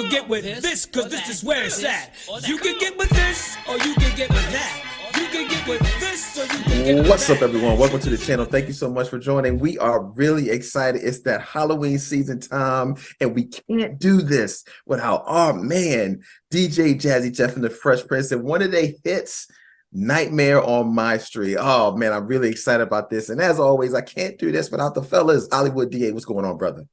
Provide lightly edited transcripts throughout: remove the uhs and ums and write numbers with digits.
can get with this, cause this is where it's at. You can get with this, or you can get with that. You can get with this, or you can get with that. What's up, everyone? Welcome to the channel. Thank you so much for joining. We are really excited. It's that Halloween season time, and we can't do this without our man, DJ Jazzy Jeff and the Fresh Prince, and one of their hits, Nightmare on My Street. Oh man, I'm really excited about this. And as always, I can't do this without the fellas. Hollywood DA, what's going on, brother?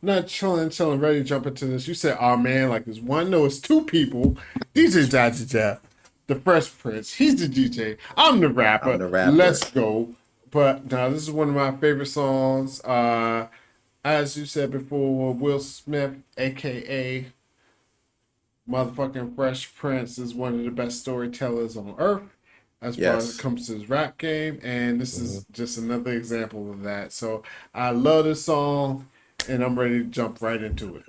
Not chilling, ready to jump into this. You said, oh man, like it's one. No, it's two people. DJ Jazzy Jeff, the Fresh Prince. He's the DJ. I'm the rapper. Let's go. But now this is one of my favorite songs. As you said before, Will Smith, aka motherfucking Fresh Prince, is one of the best storytellers on earth as far as it comes to his rap game, and this is just another example of that. So I love this song, and I'm ready to jump right into it.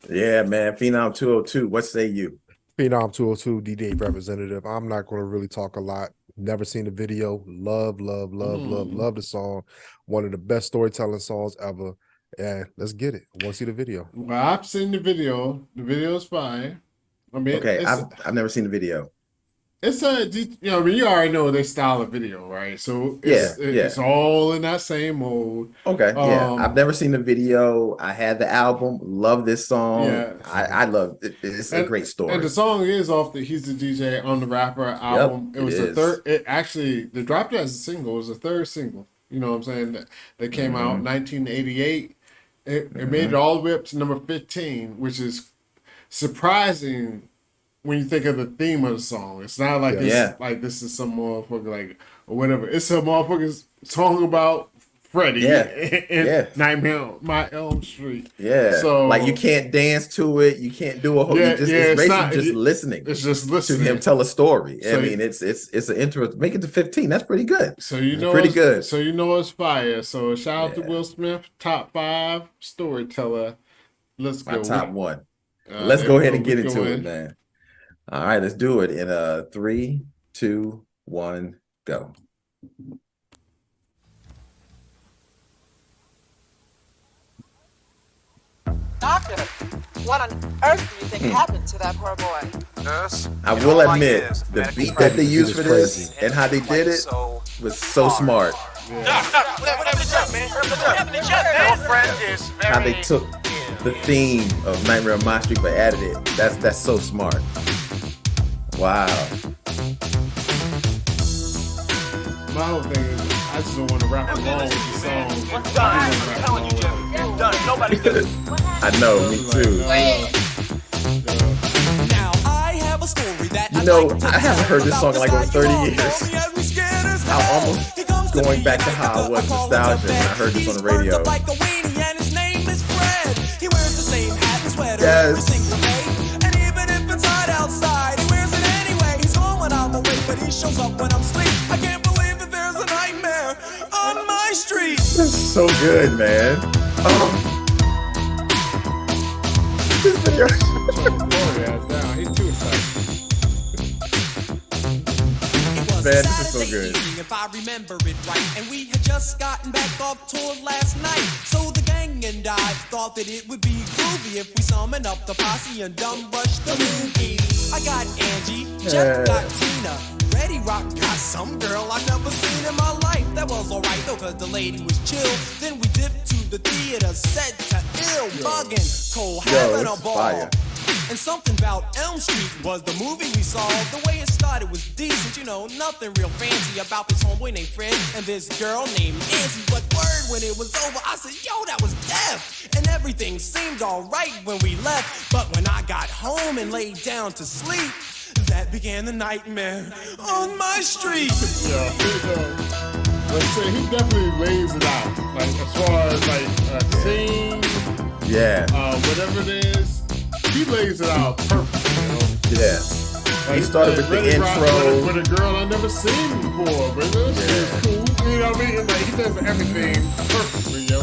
Yeah, man. Phenom 202, what say you? Phenom 202, D-Day representative. I'm not going to really talk a lot. Never seen the video. Love the song. One of the best storytelling songs ever. And let's get it. I want to see the video. Well, I've seen the video. The video is fine. I mean, okay, I've never seen the video. It's you already know their style of video, right? So it's all in that same mode. Okay, I've never seen the video. I had the album. Love this song. Yeah, I love it. It's a great story. And the song is off the He's the DJ on the Rapper album. It was the third. It actually, they dropped it as a single. It was the third single. You know what I'm saying? That came out in 1988. It made it all the way up to number 15, which is surprising when you think of the theme of the song. It's not like this is some motherfucker like or whatever. It's a motherfucking song about Freddy and Nightmare on Elm Street. Yeah. So like you can't dance to it, you can't do a whole it's basically just listening. It's just listening to him tell a story. So I mean it's an interest. Make it to 15. That's pretty good. So you know pretty good. So you know it's fire. So shout out to Will Smith, top 5 storyteller. Let's go. My top 1. Let's go ahead and get into it, man. All right, let's do it in 3, 2, 1, go. Doctor, what on earth do you think happened to that poor boy? Nurse, I will admit, the beat that they used for this and how they did it was so smart. How they took the theme of Nightmare on My Street but added it. That's so smart. Wow. My whole thing is I just don't want to rap along with the song. I'm telling you, Jim. You're done. Nobody does it. I know, me too. Now I have a story that I haven't heard this song in like over 30 years. I'm almost going back to how I was nostalgic when I heard this on the radio. Yes. And even if it's hot outside, he wears it anyway. He's gone when I'm awake, but he shows up when I'm asleep. I can't believe that there's a nightmare on my street. That's so good, man. This video. He's too excited. Man, this is so good. If I remember it right, and we had just gotten back off tour last night. So the gang and I thought that it would be groovy if we summoned up the posse and dumb rush the movie. I got Angie, Jeff got Tina, Reddy Rock got some girl I never seen in my life. That was alright though, cause the lady was chill. Then we dipped to the theater, set to ill, bugging, cold, having a ball. Fire. And something about Elm Street was the movie we saw. The way it started was decent, nothing real fancy about this homeboy named Fred and this girl named Nancy. But word, when it was over, I said, yo, that was death. And everything seemed alright when we left. But when I got home and laid down to sleep, that began the nightmare on my street. Let's say he definitely lays it out. Like as far as like a scene, whatever it is. He lays it out perfectly. Yeah. Like, he started with the intro. With a girl I never seen before, but this is cool. You know what I mean? Like, he does everything perfectly, yo.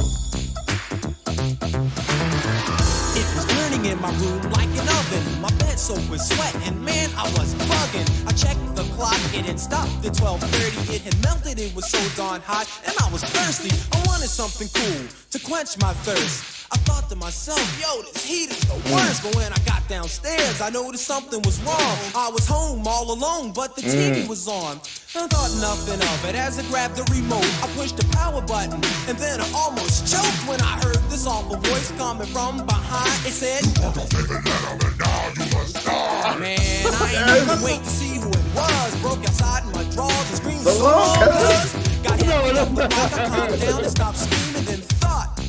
It was burning in my room like an oven. My bed soaked with sweat, and man, I was bugging. I checked the clock, it had stopped at 12:30. It had melted, it was so darn hot, and I was thirsty. I wanted something cool to quench my thirst. I thought to myself, yo, this heat is the worst. But when I got got downstairs, I noticed something was wrong. I was home all alone, but the TV was on. I thought nothing of it as I grabbed the remote. I pushed the power button, and then I almost choked when I heard this awful voice coming from behind. It said, man, I ain't even wait to see who it was. Broke outside in my drawers and screamed so long, cuz. Got hit up the back, I calmed down and stopped screaming, then thought,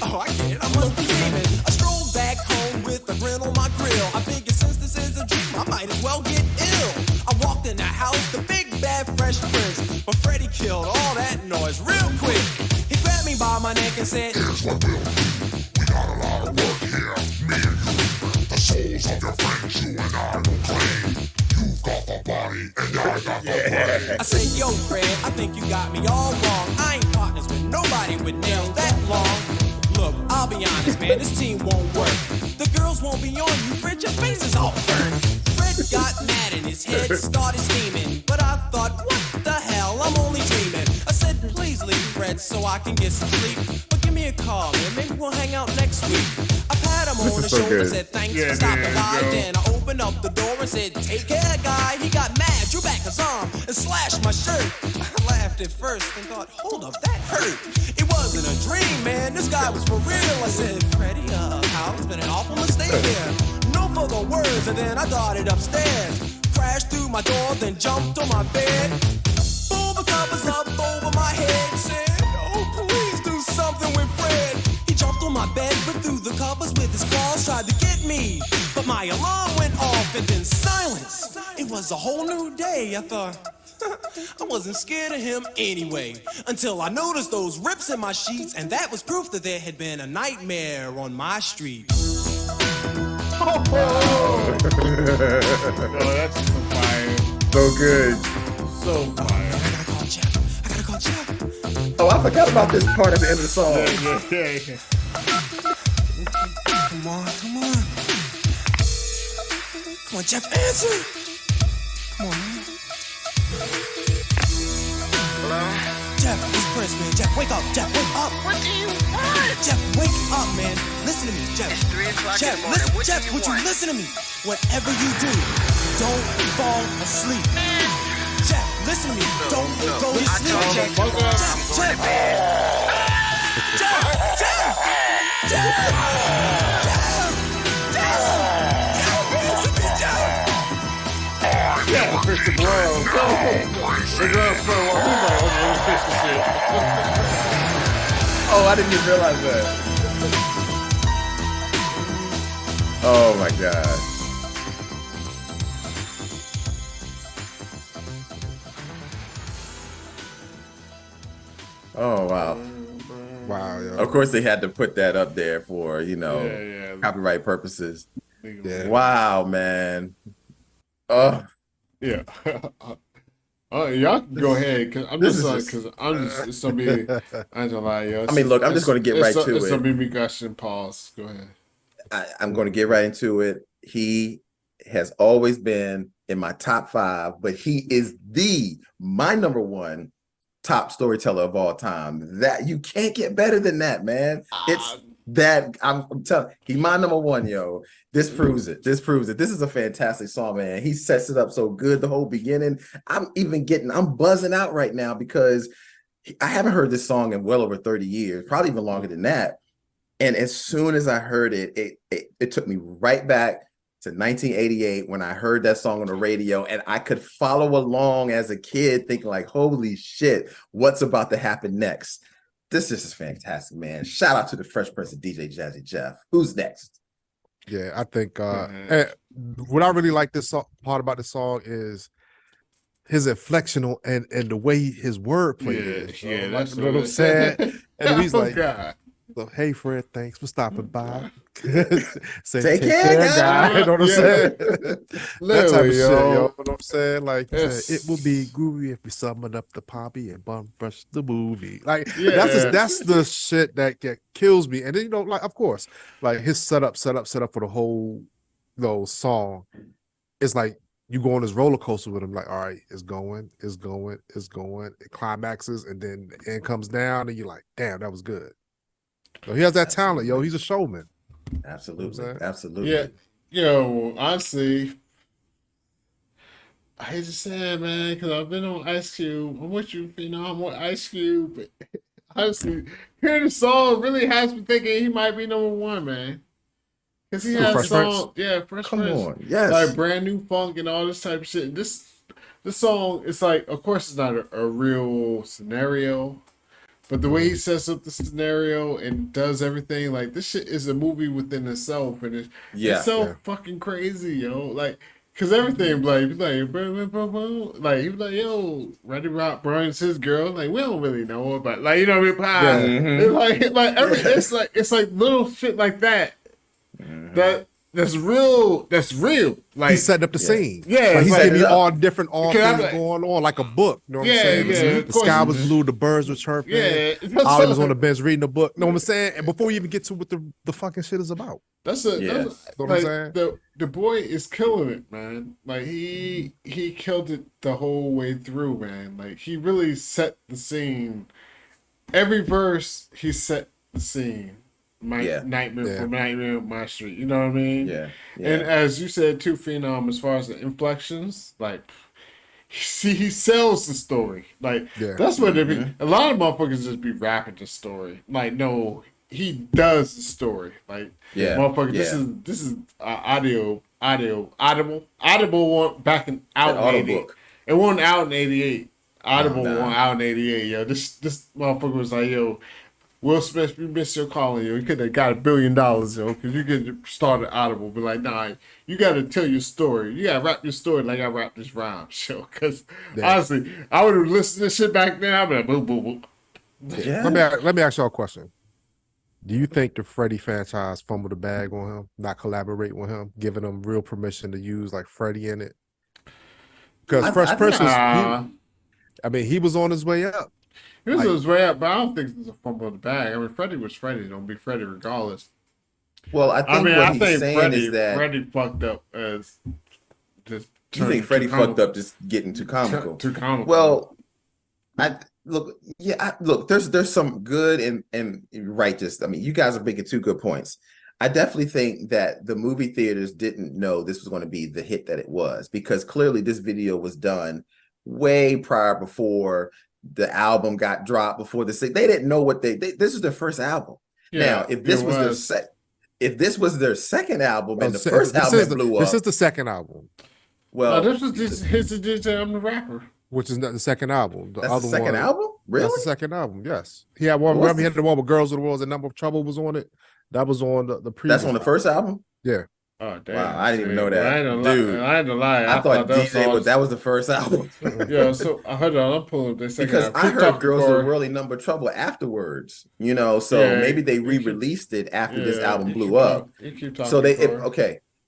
oh, I get it, I must be dreaming. I strolled back home with a grin on my grill. I figured since this is a dream, I might as well get ill. I walked in the house, the big bad Fresh Prince, but Freddy killed all that noise real quick. He grabbed me by my neck and said, here's what we'll do. We got a lot of work here, me and you. The souls of your friends, you and I will claim. You've got the body and I got the brain. I said, yo, Fred, I think you got me all wrong. I ain't partners with nobody with nails that long. Look, I'll be honest, man, this team won't work. The girls won't be on you, Fred, your face is all burnt. Fred got mad and his head started steaming. But I thought, what the hell, I'm only dreaming. I said, please leave, Fred, so I can get some sleep. But give me a call, and maybe we'll hang out next week. I pat him on the shoulder, said, thanks for stopping by. Then I opened up the door and said, take care, guy. He got mad, drew back his arm, and slashed my shirt. I laughed at first and thought, hold up, that hurt. It wasn't a dream, man, this guy was for real. I said, Freddy, Hal, it's been an awful mistake here. No further words, and then I darted upstairs. Crashed through my door, then jumped on my bed. Pulled the covers up over my head. Said, oh, please do something with Fred. He jumped on my bed, ripped through the covers with his claws, tried to get me. But my alarm went off, and then silence. It was a whole new day. I thought, I wasn't scared of him anyway. Until I noticed those rips in my sheets, and that was proof that there had been a nightmare on my street. Oh, that's so fire. So good. So fire. I gotta call Jeff. I gotta call Jeff. Oh, I forgot about this part at the end of the song. Yeah. Come on. Come on, Jeff, answer. Come on, man. Hello? Jeff, it's Prince, man. Jeff, wake up. Jeff, wake up. What do you want? Jeff, wake up, man. Listen to me, Jeff. It's 3 o'clock Jeff, in the morning. listen, Jeff, would you listen to me? Whatever you do, don't fall asleep. Jeff, listen to me. Don't go to sleep, Jeff. Jeff. Yeah, Christian Brown. Oh, I didn't even realize that. Oh my God. Oh wow. Wow, yo. Of course they had to put that up there for, copyright purposes. Yeah. Wow, man. Oh. Yeah. Y'all can go ahead, cause I'm just it's gonna be. I ain't gonna lie, yo. I mean, look, I'm just gonna get right to it. It's gonna be me gushing. Pause. Go ahead. I'm going to get right into it. He has always been in my top 5, but he is my number 1 top storyteller of all time. That you can't get better than that, man. It's that I'm telling. He's my number 1, yo. This proves it. This is a fantastic song, man. He sets it up so good. The whole beginning. I'm buzzing out right now because I haven't heard this song in well over 30 years, probably even longer than that. And as soon as I heard it, it took me right back to 1988 when I heard that song on the radio, and I could follow along as a kid thinking like, holy shit, what's about to happen next? This is fantastic, man. Shout out to the Fresh Prince of DJ Jazzy Jeff. Who's next? Yeah, I think what I really like this part about the song is his inflection and the way his wordplay is. Yeah, that's what I'm saying. And he's like, God. So, hey Fred, thanks for stopping by. Say, take care, guy. You know what I'm saying? That type of shit, yo. You know what I'm saying? Like, it will be groovy if we summon up the poppy and bum brush the movie. Like, that's the shit that kills me. And then, like, of course, like his setup for the whole song. It's like you go on this roller coaster with him. Like, all right, it's going. It climaxes, and then the end comes down, and you're like, damn, that was good. So he has that talent, yo. He's a showman. Absolutely. Yeah. Yo, honestly, I hate to say it, man, because I've been on Ice Cube. I'm with you, I'm on Ice Cube. But honestly, hearing the song really has me thinking he might be number one, man. Because he has Fresh Prince. song, yeah, Fresh Come Prince, on, yes. like brand new funk and all this type of shit. This song, it's like, of course, it's not a real scenario, but the way he sets up the scenario and does everything, like this shit is a movie within itself, and it's so fucking crazy, yo. Like, cause everything, like, he was like, yo, Reddy Rock Brian's his girl. Like, we don't really know about, like, you know what I mean? It's like little shit like that. That's real. That's real. Like, he's setting up the scene. Yeah, like he's like, giving you all different things like, going on, like a book. You know what I'm saying? The course. sky was blue, the birds were chirping. Yeah, Ollie was on the bench reading the book. You know what I'm saying? And before we even get to what the fucking shit is about. That's what I'm saying? The boy is killing it, man. Like he killed it the whole way through, man. Like he really set the scene. Every verse he set the scene. Nightmare from Nightmare on My Street. You know what I mean? Yeah. And as you said too, Phenom, as far as the inflections, like he sells the story. Like that's what they be. A lot of motherfuckers just be rapping the story. Like no, he does the story. Like motherfucker, this is audible one back in out in 88. It wasn't out in 88. Audible one out in 88. Yo, this motherfucker was like, yo, Will Smith, we missed your calling, yo. You could have got $1 billion, yo, because you could have started Audible. But like, nah, you got to tell your story. You got to rap your story like I rap this rhyme, yo. Because honestly, I would have listened to this shit back then. I'd be like, boom, boom, boom. Yeah. Let me ask y'all a question. Do you think the Freddy franchise fumbled the bag on him, not collaborating with him, giving him real permission to use like Freddy in it? Because Fresh Prince he was on his way up. He was on his way up, but I don't think it's a fumble in the bag. I mean, Freddy was Freddy. Don't be Freddy regardless. Well, I think what he's saying Freddy, is that Freddy fucked up as just. You think Freddy fucked up just getting too comical? Too comical. Well, look. There's some good and righteous. I mean, you guys are making two good points. I definitely think that the movie theaters didn't know this was going to be the hit that it was, because clearly this video was done way prior, before the album got dropped, before they didn't know what this is their first album. Now, if this was their second album and the first album blew up, this is the second album. Well, this was just his DJ I'm the Rapper, which is not the second album. That's the second album. Really? That's the second album. Yes, he had one. Remember, he had the one with Girls of the World. The Number of Trouble was on it. That was on the previous. That's on the first album. Yeah. Oh damn! Wow, I didn't even know that. I had to lie. I thought DJ that was the first album. Yeah, so hold on, I'm pulling up the second because album. I heard Girls Are Really Number Trouble afterwards. You know, so maybe they re-released it after this album blew up. You keep talking. So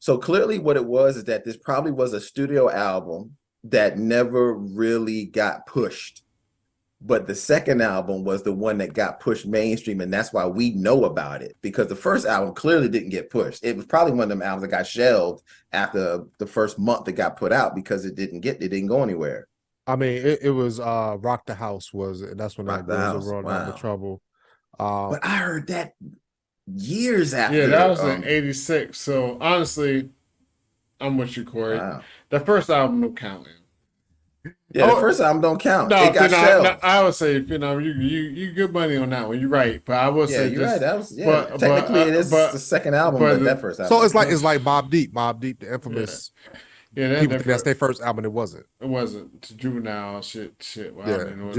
So clearly, what it was is that this probably was a studio album that never really got pushed. But the second album was the one that got pushed mainstream, and that's why we know about it, because the first album clearly didn't get pushed. It was probably one of them albums that got shelved after the first month it got put out, because it didn't go anywhere. I mean, it was Rock the House that's when that Girls Are Really Number Trouble. But I heard that years after. Yeah, that was in '86. So honestly, I'm with you, Corey. Wow. The first album don't count. Yeah, the first album don't count. It got shelved. I would say, you good money on that one. You're right, but I will say, you're right. That was technically it is the second album, but that first album. So it's like Mobb Deep, the infamous. Yeah, people think that's their first album. It wasn't. It wasn't. Juvenile shit. Well, yeah, I mean,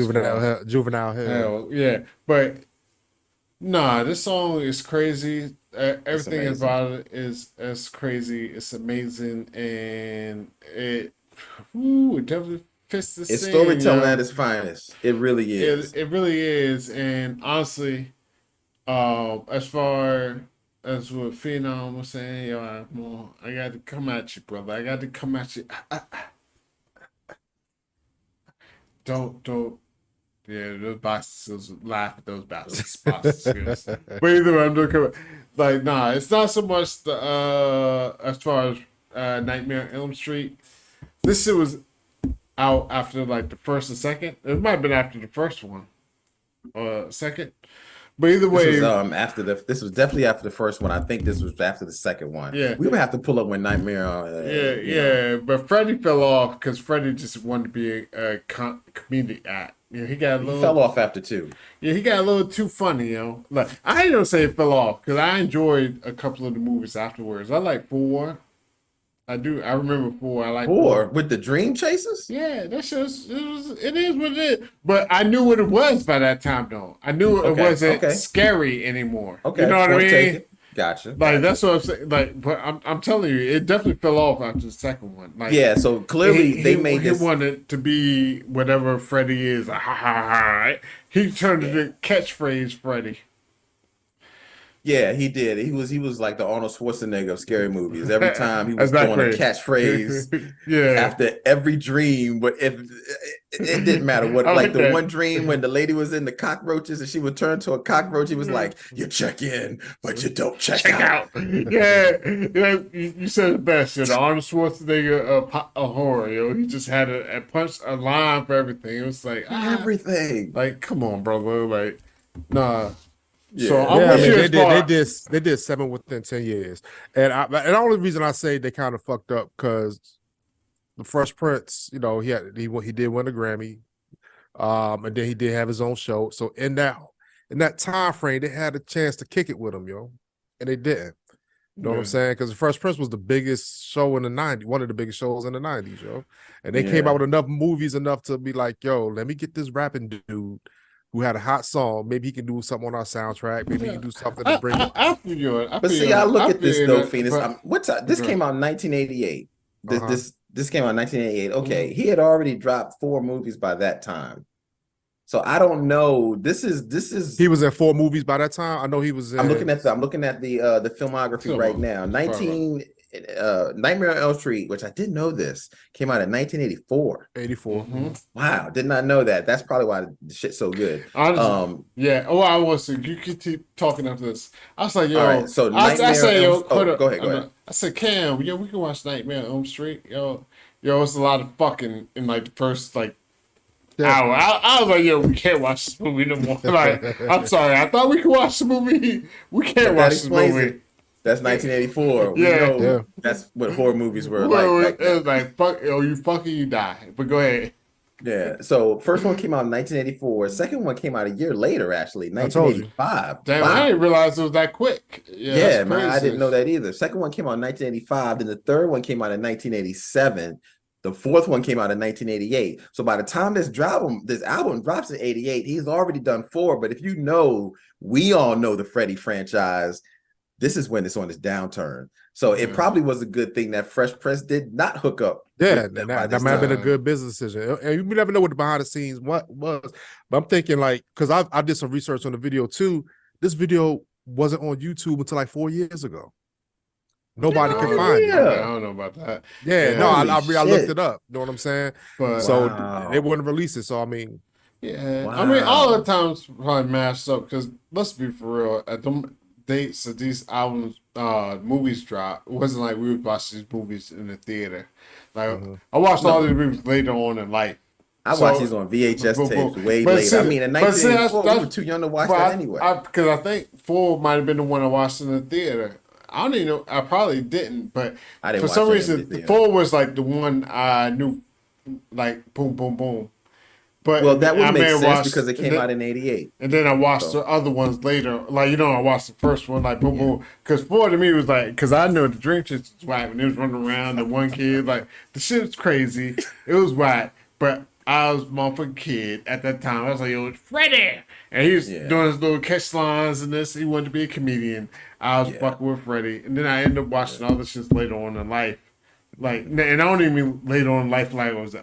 Juvenile Hell. Yeah, but nah, this song is crazy. Everything about it is crazy. It's amazing, and it definitely. It's storytelling at its finest. It really is. It really is. And honestly, as far as what Phenom was saying, I got to come at you, brother. I got to come at you. Don't. Yeah, those bastards laugh at those bastards. But either way, I'm doing like, nah, it's not so much the as far as Nightmare on Elm Street. This shit was out after like the first and second. It might have been after the first one, second. But either way, this was definitely after the first one. I think this was after the second one. Yeah, we would have to pull up when Nightmare. But Freddy fell off because Freddy just wanted to be a comedic act. He fell off after 2. Yeah, he got a little too funny, Like I don't say it fell off because I enjoyed a couple of the movies afterwards. I like 4. I do. I remember 4. I like 4 with the Dream Chasers. Yeah, that shows it is what it is. But I knew what it was by that time, though. I knew it wasn't scary anymore. Okay, you know what I mean? Gotcha. Like that's what I'm saying. Like, but I'm telling you, it definitely fell off after the second one. Like, yeah. So clearly they made he wanted to be whatever Freddy is. Ha ha ha! He turned into catchphrase Freddy. Yeah, he did. He was like the Arnold Schwarzenegger of scary movies. Every time he was throwing a catchphrase after every dream, but if it didn't matter what, like the one dream when the lady was in the cockroaches and she would turn to a cockroach, he was like, "You check in, but you don't check out." Yeah, you said it best. The Arnold Schwarzenegger a horror. He just had a punch a line for everything. It was like everything. Like, come on, brother. Like, nah. Yeah. So I mean, they did 7 within 10 years, and the only reason I say they kind of fucked up because the Fresh Prince, he did win a Grammy, and then he did have his own show. So in that time frame, they had a chance to kick it with him, and they didn't. You know what I'm saying? Because the Fresh Prince was the biggest show in the 90s, one of the biggest shows in the 90s, and they came out with enough movies enough to be like, let me get this rapping dude who had a hot song. Maybe he can do something on our soundtrack. Maybe he can do something to bring it. I look at this though, Phoenix. This came out in 1988. This came out in 1988. Okay, he had already dropped 4 movies by that time. So I don't know. This is. He was in 4 movies by that time. I know he was in. I'm looking at the filmography right now. Nightmare on Elm Street, which I didn't know this, came out in 1984. 84. Mm-hmm. Wow, did not know that. That's probably why the shit's so good. Honestly, yeah. Oh, I was. You can keep talking after this. I was like, yo. All right, so I say, yo. Go ahead. I said, Cam, we can watch Nightmare on Elm Street, yo. It's a lot of fucking in like the first hour. I was like, yo, we can't watch this movie no more. Like, I'm sorry. I thought we could watch the movie. We can't watch this movie. That's 1984. We know that's what horror movies were like. It was like, fuck, you fucking, you die. But go ahead. Yeah. So first one came out in 1984. Second one came out a year later, actually, 1985. Damn, wow. I didn't realize it was that quick. Yeah, man, I didn't know that either. Second one came out in 1985. Then the third one came out in 1987. The fourth one came out in 1988. So by the time this album drops in 88, he's already done 4. But if we all know the Freddy franchise, this is when it's on its downturn. So it probably was a good thing that Fresh Prince did not hook up. Yeah, that might have been a good business decision. And you never know what the behind the scenes was. But I'm thinking because I did some research on the video too. This video wasn't on YouTube until like 4 years ago. Nobody could find it. I don't know about that. I looked it up. You know what I'm saying? But they wouldn't release it. So I mean, I mean, all the times probably mashed up because let's be for real. At the dates that these albums, movies drop, it wasn't like we would watch these movies in the theater. Like I watched all these movies later on in life. I watched these on VHS tapes way later. I mean, in 1984, we were too young to watch that anyway. Because I think 4 might have been the one I watched in the theater. I don't even know. I probably didn't, but for some reason, 4 was like the one I knew, like boom, boom, boom. But that would make sense because it came out in 88. And then I watched the other ones later. Like, I watched the first one, like boom, boom. Because 4 to me was like, because I know the Dream Chasers was whack when they was running around. The one kid, like the shit was crazy. It was whack, but I was a motherfucking kid at that time. I was like, yo, it's Freddy. And he was doing his little catch lines and this. He wanted to be a comedian. I was fucking with Freddy. And then I ended up watching all this shit later on in life. Like, and I don't even mean later on in life like I was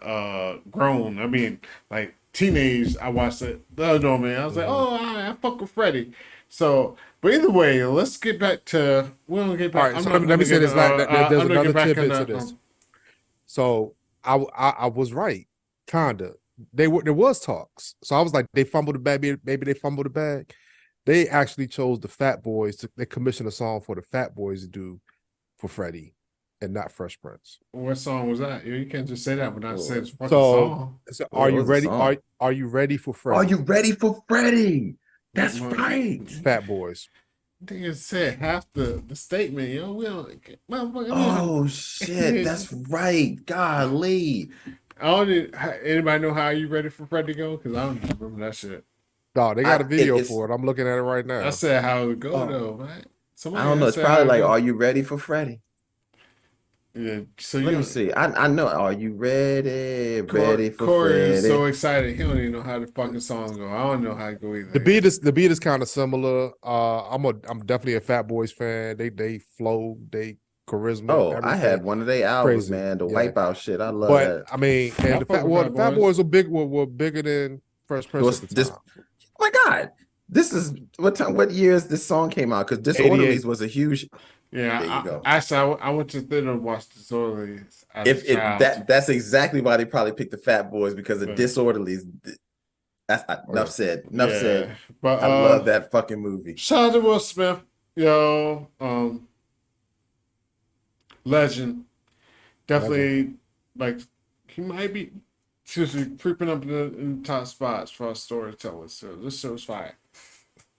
grown. I mean, like, teenage, I watched it. No, man. I was like, oh, I fuck with Freddy. So, but either way, let's get back to, we don't get back. All right, so let me say this. There's another tidbit to this. So, I was right. Kinda. There was talks. So I was like, they fumbled the bag. Maybe they fumbled the bag. They actually chose the Fat Boys. They commissioned a song for the Fat Boys to do for Freddy, and not Fresh Prince. What song was that? You can't just say that without saying it's fucking song. So are you ready? Are you ready for Freddy? Are you ready for Freddy? That's right. Fat Boys. Nigga said half the statement, yo. We don't, motherfucker. Oh shit, that's right. Golly. Anybody know how you ready for Freddy to go? Because I don't remember that shit. No, they got a video for it. I'm looking at it right now. I said how it would go though, man. I don't know. It's probably like, "Are you ready for Freddy?" Yeah. So let me see. I know. Are you ready? Ready for Corey Freddy? is so excited. He don't even know how the fucking songs go. I don't know how it go either. The beat is kind of similar. I'm definitely a Fat Boys fan. They flow, they charisma. Oh, everything. I had one of their albums, Crazy. man. The Wipeout shit. I love that. I mean, and the Fat Boys were bigger than Fresh Prince at the time. Oh my God. This is what years this song came out? Because Disorderlies was a huge. Yeah, there you go. Actually, I went to theater and watched Disorderlies. That's exactly why they probably picked the Fat Boys, because of Disorderlies. That's enough said. Enough said. But I love that fucking movie. Shout out to Will Smith, yo. Legend. Definitely, like, he might be creeping up in the top spots for our storytellers. So this show's fire.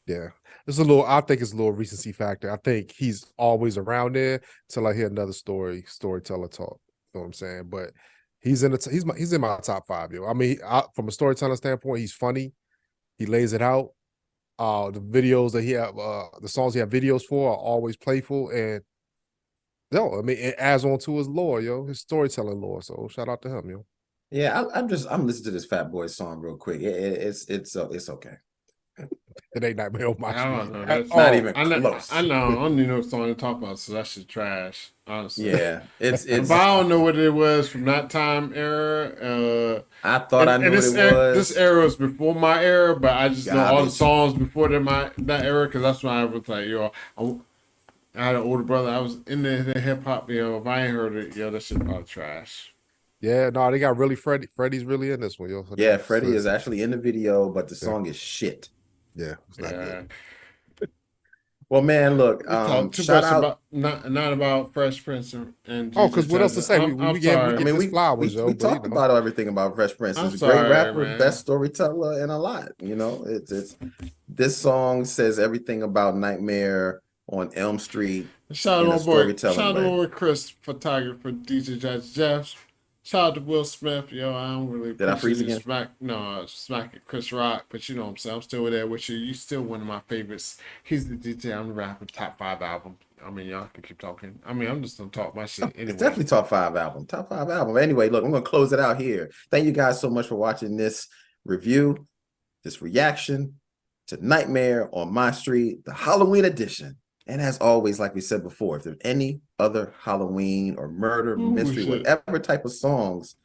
Yeah. I think it's a little recency factor. I think he's always around there till I hear another storyteller talk. You know what I'm saying? But he's in my top 5, yo. I mean, from a storytelling standpoint, he's funny. He lays it out. The videos that he have, the songs he have videos for are always playful, and I mean, it adds on to his lore, yo, his storytelling lore. So shout out to him, yo. Yeah, I'm listening to this Fat Boy song real quick. It's okay. It ain't Nightmare on My Street. It's not even close. I know. I don't even know what song to talk about, so that shit trash. Honestly. Yeah, it's. If I don't know what it was from that time era. I thought I knew what it was. This era was before my era, but I just know all the songs before that era, because that's when I was like, yo, I had an older brother. I was in the hip hop. Yo, if I ain't heard it, yo, that shit probably trash. Yeah, no, they got really Freddy. Freddy's really in this one, yo. So yeah, Freddy is actually in the video, but the song is shit. Yeah, it's not good. Well, man, look. Shout out. Not about Fresh Prince and because what else to say? We flowers, yo. We talked about everything about Fresh Prince. He's a great rapper, man. Best storyteller, and a lot. You know, it's this song says everything about Nightmare on Elm Street. Shout out to my boy Chris, photographer, DJ Jazzy Jeff. Shout out to Will Smith, yo. I don't really. Did I freeze again? Smack at Chris Rock, but you know what I'm saying. I'm still there with you. You still one of my favorites. He's the DJ. I'm the rapper. Top 5 album. I mean, y'all can keep talking. I mean, I'm just gonna talk my shit anyway. It's definitely top 5 album. Top 5 album. Anyway, look, I'm gonna close it out here. Thank you guys so much for watching this review, this reaction to Nightmare on My Street, the Halloween edition. And as always, like we said before, if there's any other Halloween or murder, mystery, whatever type of songs,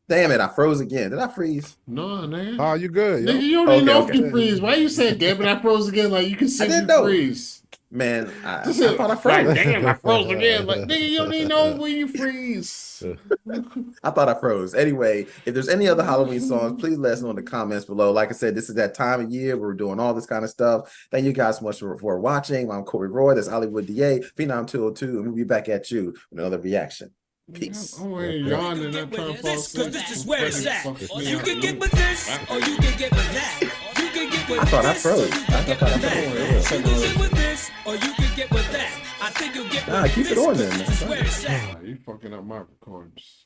damn it, I froze again. Did I freeze? No, man. Oh, you good. Nigga, you don't even know if you freeze. Why you saying, damn it, I froze again? Like, you can see you freeze. Man, I thought I froze. Like, damn, I froze again. Like, nigga, you don't even know when you freeze. I thought I froze. Anyway, if there's any other Halloween songs, please let us know in the comments below. Like I said, this is that time of year where we're doing all this kind of stuff. Thank you guys so much for watching. I'm Corey Roy. That's Hollywood DA, Phenom 202, and we'll be back at you with another reaction. Peace. Oh, wait, yawning. I'm trying to fall asleep. This is where it's at. You can get with this, or you can get with that. You can get with I thought I this, froze. You can get with this, or you can get with that. I think you'll get with keep it on there, man. You fucking up my recordings.